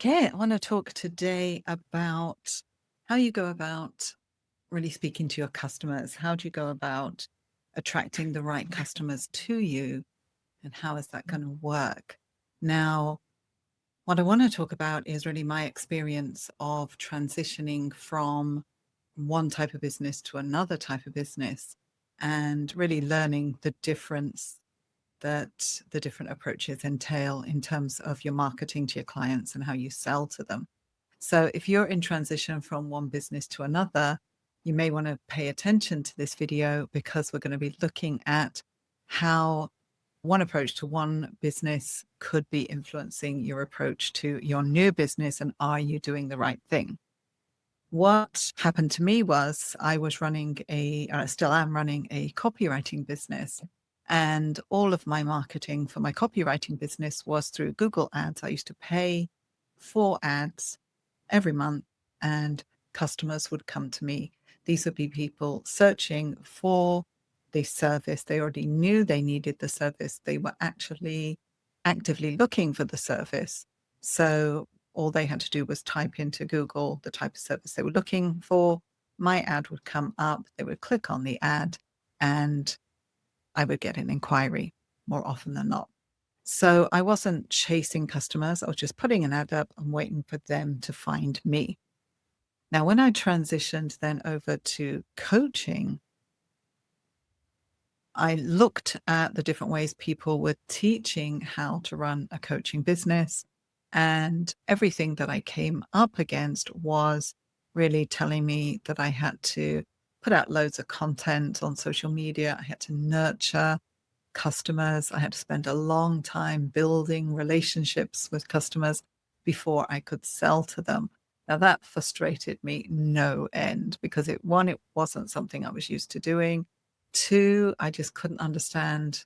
Okay, I want to talk today about how you go about really speaking to your customers. How do you go about attracting the right customers to you, and how is that going to work? Now, what I want to talk about is really my experience of transitioning from one type of business to another type of business and really learning the difference that the different approaches entail in terms of your marketing to your clients and how you sell to them. So if you're in transition from one business to another, you may want to pay attention to this video because we're going to be looking at how one approach to one business could be influencing your approach to your new business, and are you doing the right thing? What happened to me was I was running still am running a copywriting business. And all of my marketing for my copywriting business was through Google Ads. I used to pay for ads every month, and customers would come to me. These would be people searching for the service. They already knew they needed the service. They were actually actively looking for the service. So all they had to do was type into Google the type of service they were looking for. My ad would come up. They would click on the ad, and I would get an inquiry more often than not. So I wasn't chasing customers. I was just putting an ad up and waiting for them to find me. Now, when I transitioned then over to coaching, I looked at the different ways people were teaching how to run a coaching business. And everything that I came up against was really telling me that I had to put out loads of content on social media. I had to nurture customers. I had to spend a long time building relationships with customers before I could sell to them. Now that frustrated me no end because it wasn't something I was used to doing. Two, I just couldn't understand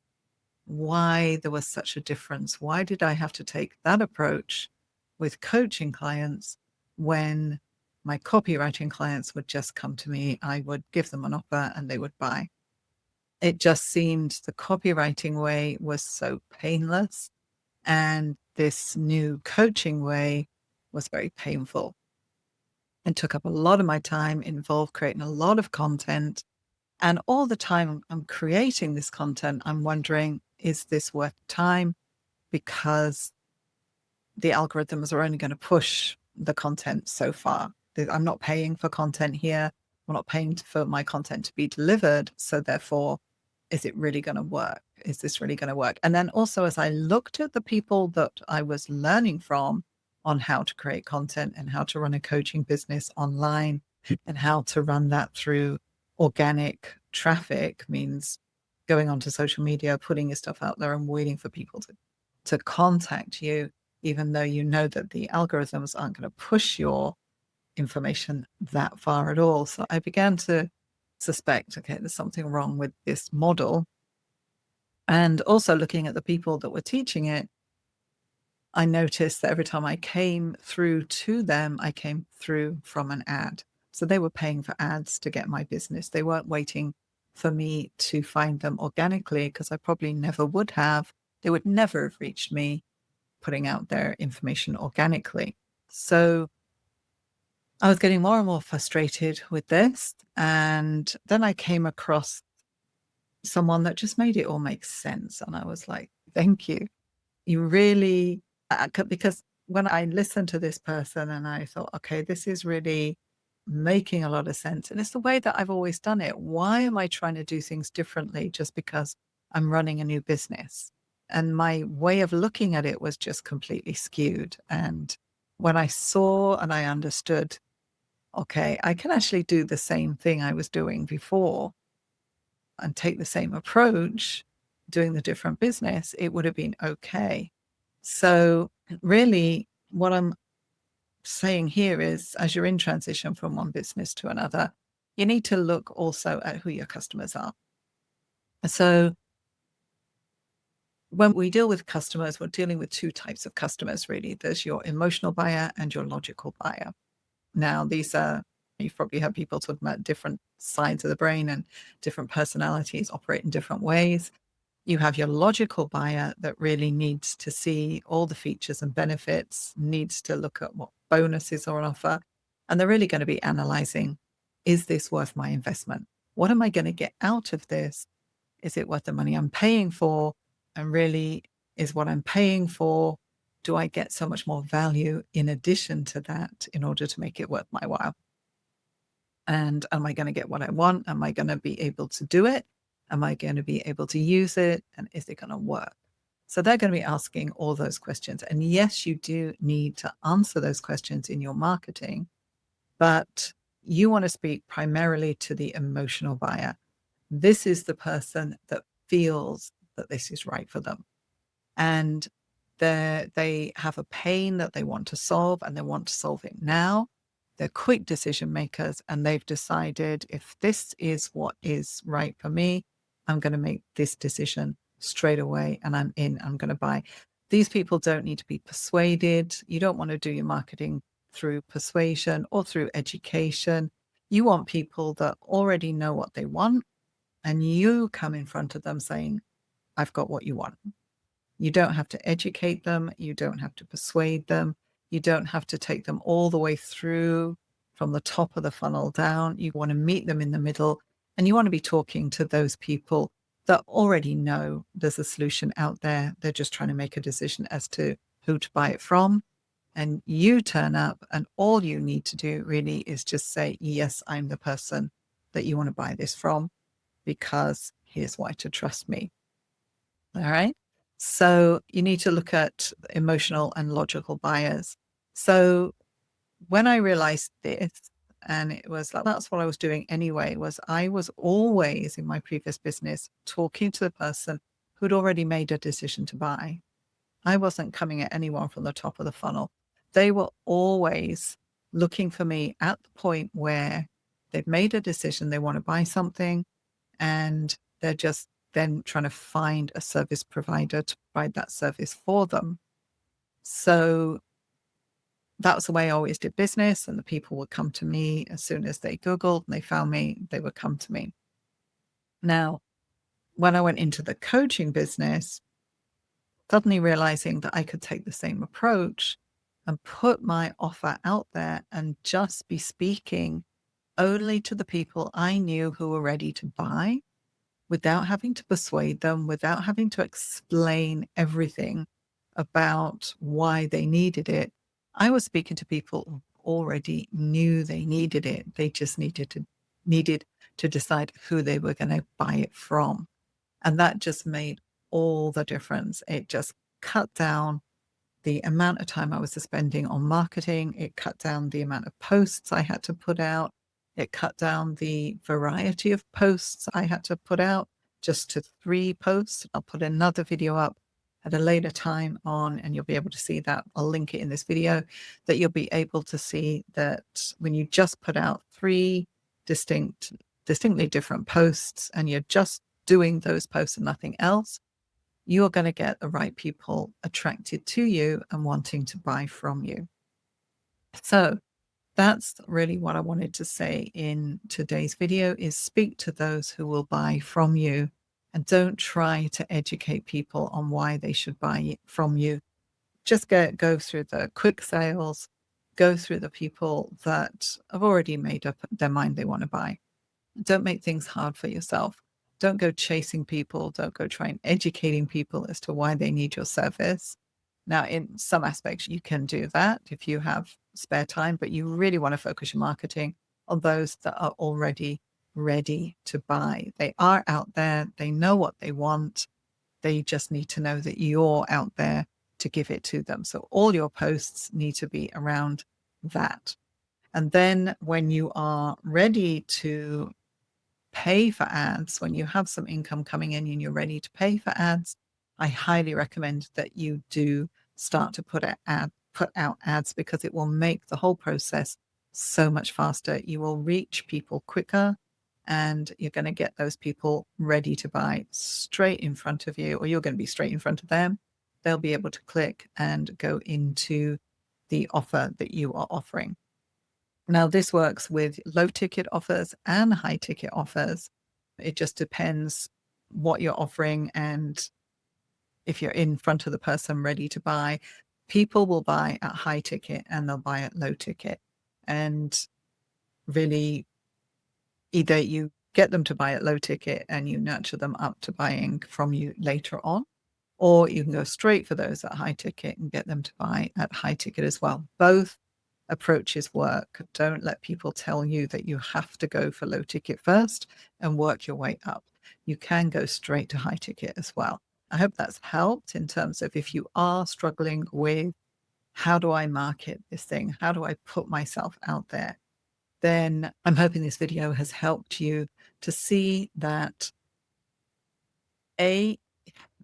why there was such a difference. Why did I have to take that approach with coaching clients when my copywriting clients would just come to me? I would give them an offer and they would buy. It just seemed the copywriting way was so painless, and this new coaching way was very painful and took up a lot of my time, involved creating a lot of content. And all the time I'm creating this content, I'm wondering, is this worth time? Because the algorithms are only going to push the content so far. I'm not paying for content here. I'm not paying for my content to be delivered. So therefore, is it really going to work? Is this really going to work? And then also, as I looked at the people that I was learning from on how to create content and how to run a coaching business online and how to run that through organic traffic, means going onto social media, putting your stuff out there and waiting for people to contact you, even though you know that the algorithms aren't going to push your information that far at all. So I began to suspect, okay, there's something wrong with this model. And also looking at the people that were teaching it, I noticed that every time I came through to them, I came through from an ad. So they were paying for ads to get my business. They weren't waiting for me to find them organically, because I probably never would have. They would never have reached me putting out their information organically. So I was getting more and more frustrated with this. And then I came across someone that just made it all make sense. And I was like, thank you. You really, because when I listened to this person and I thought, okay, this is really making a lot of sense. And it's the way that I've always done it. Why am I trying to do things differently just because I'm running a new business? And my way of looking at it was just completely skewed. And when I saw and I understood, okay, I can actually do the same thing I was doing before and take the same approach doing the different business, it would have been okay. So really what I'm saying here is, as you're in transition from one business to another, you need to look also at who your customers are. So when we deal with customers, we're dealing with two types of customers, really. There's your emotional buyer and your logical buyer. Now, you've probably heard people talk about different sides of the brain, and different personalities operate in different ways. You have your logical buyer that really needs to see all the features and benefits, needs to look at what bonuses are on offer. And they're really going to be analyzing, is this worth my investment? What am I going to get out of this? Is it worth the money I'm paying for? And really, is what I'm paying for, do I get so much more value in addition to that in order to make it worth my while? And am I going to get what I want? Am I going to be able to do it? Am I going to be able to use it? And is it going to work? So they're going to be asking all those questions. And yes, you do need to answer those questions in your marketing, but you want to speak primarily to the emotional buyer. This is the person that feels that this is right for them. And they have a pain that they want to solve and they want to solve it now. They're quick decision makers and they've decided if this is what is right for me, I'm going to make this decision straight away and I'm in, I'm going to buy. These people don't need to be persuaded. You don't want to do your marketing through persuasion or through education. You want people that already know what they want and you come in front of them saying, I've got what you want. You don't have to educate them. You don't have to persuade them. You don't have to take them all the way through from the top of the funnel down. You want to meet them in the middle and you want to be talking to those people that already know there's a solution out there. They're just trying to make a decision as to who to buy it from. And you turn up and all you need to do really is just say, yes, I'm the person that you want to buy this from because here's why to trust me. All right. So you need to look at emotional and logical buyers. So when I realized this, and it was like, that's what I was doing anyway, was I was always in my previous business talking to the person who'd already made a decision to buy. I wasn't coming at anyone from the top of the funnel. They were always looking for me at the point where they've made a decision, they want to buy something, and they're just then trying to find a service provider to provide that service for them. So that was the way I always did business. And the people would come to me as soon as they Googled and they found me, they would come to me. Now, when I went into the coaching business, suddenly realizing that I could take the same approach and put my offer out there and just be speaking only to the people I knew who were ready to buy without having to persuade them, without having to explain everything about why they needed it. I was speaking to people who already knew they needed it. They just needed to decide who they were going to buy it from. And that just made all the difference. It just cut down the amount of time I was spending on marketing. It cut down the amount of posts I had to put out. It cut down the variety of posts I had to put out just to 3 posts. I'll put another video up at a later time on, and you'll be able to see that. I'll link it in this video, that you'll be able to see that when you just put out 3 distinctly different posts and you're just doing those posts and nothing else, you're going to get the right people attracted to you and wanting to buy from you. So that's really what I wanted to say in today's video, is speak to those who will buy from you and don't try to educate people on why they should buy from you. Just go through the quick sales, go through the people that have already made up their mind they want to buy. Don't make things hard for yourself. Don't go chasing people. Don't go trying educating people as to why they need your service. Now, in some aspects, you can do that if you have spare time, but you really want to focus your marketing on those that are already ready to buy. They are out there. They know what they want. They just need to know that you're out there to give it to them. So all your posts need to be around that. And then when you are ready to pay for ads, when you have some income coming in and you're ready to pay for ads, I highly recommend that you do start to put out ads, because it will make the whole process so much faster. You will reach people quicker and you're going to get those people ready to buy straight in front of you, or you're going to be straight in front of them. They'll be able to click and go into the offer that you are offering. Now, this works with low ticket offers and high ticket offers. It just depends what you're offering, and if you're in front of the person ready to buy, people will buy at high ticket and they'll buy at low ticket. And really, either you get them to buy at low ticket and you nurture them up to buying from you later on, or you can go straight for those at high ticket and get them to buy at high ticket as well. Both approaches work. Don't let people tell you that you have to go for low ticket first and work your way up. You can go straight to high ticket as well. I hope that's helped in terms of if you are struggling with how do I market this thing? How do I put myself out there? Then I'm hoping this video has helped you to see that A,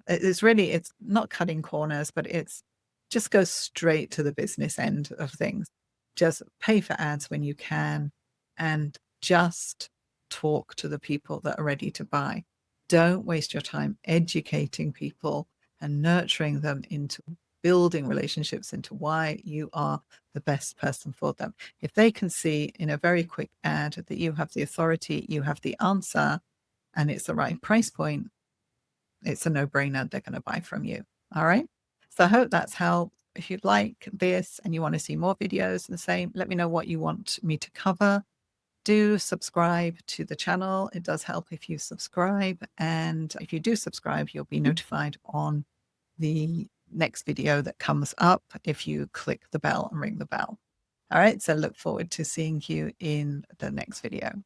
it's not cutting corners, but it's just go straight to the business end of things. Just pay for ads when you can and just talk to the people that are ready to buy. Don't waste your time educating people and nurturing them into building relationships into why you are the best person for them. If they can see in a very quick ad that you have the authority, you have the answer, and it's the right price point, it's a no-brainer. They're going to buy from you. All right. So I hope that's helped. If you'd like this and you want to see more videos the same, let me know what you want me to cover. Do subscribe to the channel. It does help if you subscribe. And if you do subscribe, you'll be notified on the next video that comes up if you click the bell and ring the bell. All right. So look forward to seeing you in the next video.